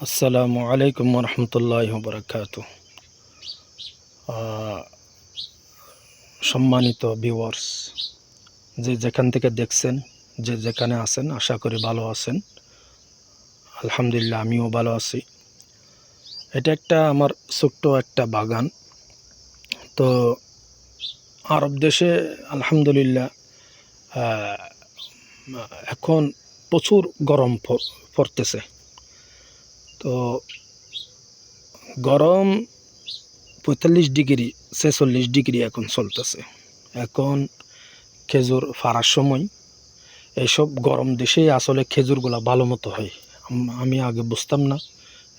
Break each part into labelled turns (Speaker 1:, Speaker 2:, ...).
Speaker 1: আসসালামু আলাইকুম রহমতুল্লাহ বরকাত। সম্মানিত ভিউয়ার্স, যে যেখান থেকে দেখছেন, যে যেখানে আছেন, আশা করি ভালো আছেন। আলহামদুলিল্লাহ, আমিও ভালো আছি। এটা একটা আমার ছোট্ট একটা বাগান। তো আরব দেশে আলহামদুলিল্লাহ এখন প্রচুর গরম পড়তেছে। তো গরম 45 ডিগ্রি 46 ডিগ্রি এখন চলতেছে। এখন খেজুর ফাড়ার সময় এইসব গরম দেশেই আসলে খেজুরগুলা ভালো মতো হয়। আমি আগে বুঝতাম না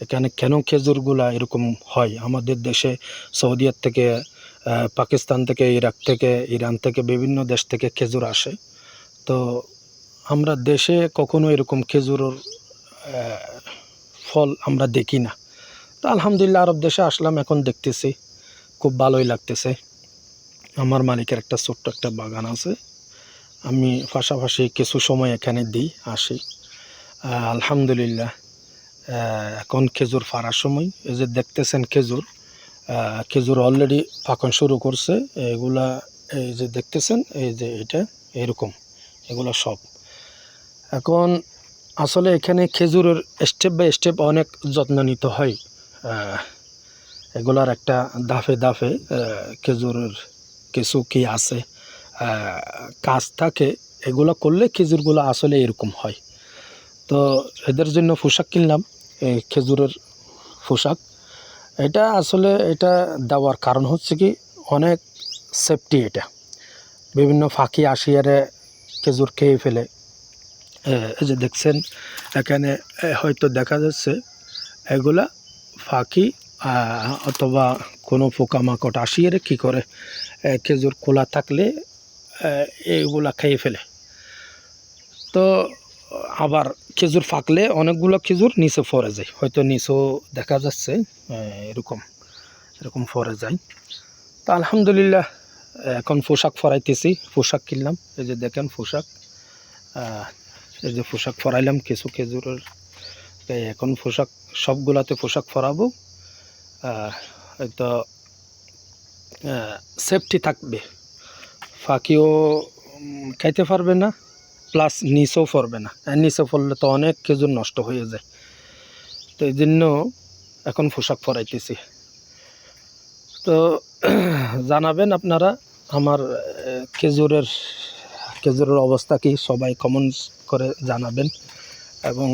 Speaker 1: এখানে কেন খেজুরগুলা এরকম হয়। আমাদের দেশে সৌদিয়ার থেকে, পাকিস্তান থেকে, ইরাক থেকে, ইরান থেকে, বিভিন্ন দেশ থেকে খেজুর আসে। তো আমরা দেশে কখনো এরকম খেজুরের ফল আমরা দেখি না। তো আলহামদুলিল্লাহ আরব দেশে আসলাম, এখন দেখতেছি খুব ভালোই লাগতেছে। আমার মালিকের একটা ছোট্ট একটা বাগান আছে, আমি পাশাপাশি কিছু সময় এখানে দিই, আসি। আলহামদুলিল্লাহ এখন খেজুর ফাড়ার সময়। এই যে দেখতেছেন খেজুর অলরেডি পাকন শুরু করছে। এগুলা এই যে দেখতেছেন, এই যে এটা এরকম, এগুলো সব এখন আসলে এখানে খেজুরের স্টেপ বাই স্টেপ অনেক যত্ন নিতে হয়। এগুলার একটা ধাপে ধাপে খেজুরের কিছু কি আছে কাজ থাকে, এগুলো করলে খেজুরগুলো আসলে এরকম হয়। তো এদের জন্য পোশাক কিনলাম, এই খেজুরের পোশাক। এটা আসলে এটা দেওয়ার কারণ হচ্ছে কি, অনেক সেফটি। এটা বিভিন্ন ফাঁকি আসিয়ারে খেজুর খেয়ে ফেলে। এই যে দেখছেন এখানে হয়তো দেখা যাচ্ছে এগুলা ফাঁকি অথবা কোনো পোকামাকড় আসিয়ারে কী করে, খেজুর খোলা থাকলে এইগুলা খেয়ে ফেলে। তো আবার খেজুর ফাঁকলে অনেকগুলো খেজুর নিচে পড়ে যায়, হয়তো নিচেও দেখা যাচ্ছে এরকম এরকম পড়ে যায়। তো আলহামদুলিল্লাহ এখন পোশাক ফরাইতেছি, পোশাক কিনলাম। এই যে দেখেন পোশাক, এই যে পোশাক ফরাইলাম কিছু খেজুরের। এখন পোশাক সবগুলাতে পোশাক ফরাবো, হয়তো সেফটি থাকবে, ফাঁকিও খাইতে পারবে না, প্লাস নিচেও পড়বে না। নিচে পড়লে তো অনেক খেজুর নষ্ট হয়ে যায়। তো এই জন্য এখন পোশাক পরাইতেছি। তো জানাবেন আপনারা আমার খেজুরের অবস্থা কি, সবাই কমেন্টস করে জানাবেন। এবং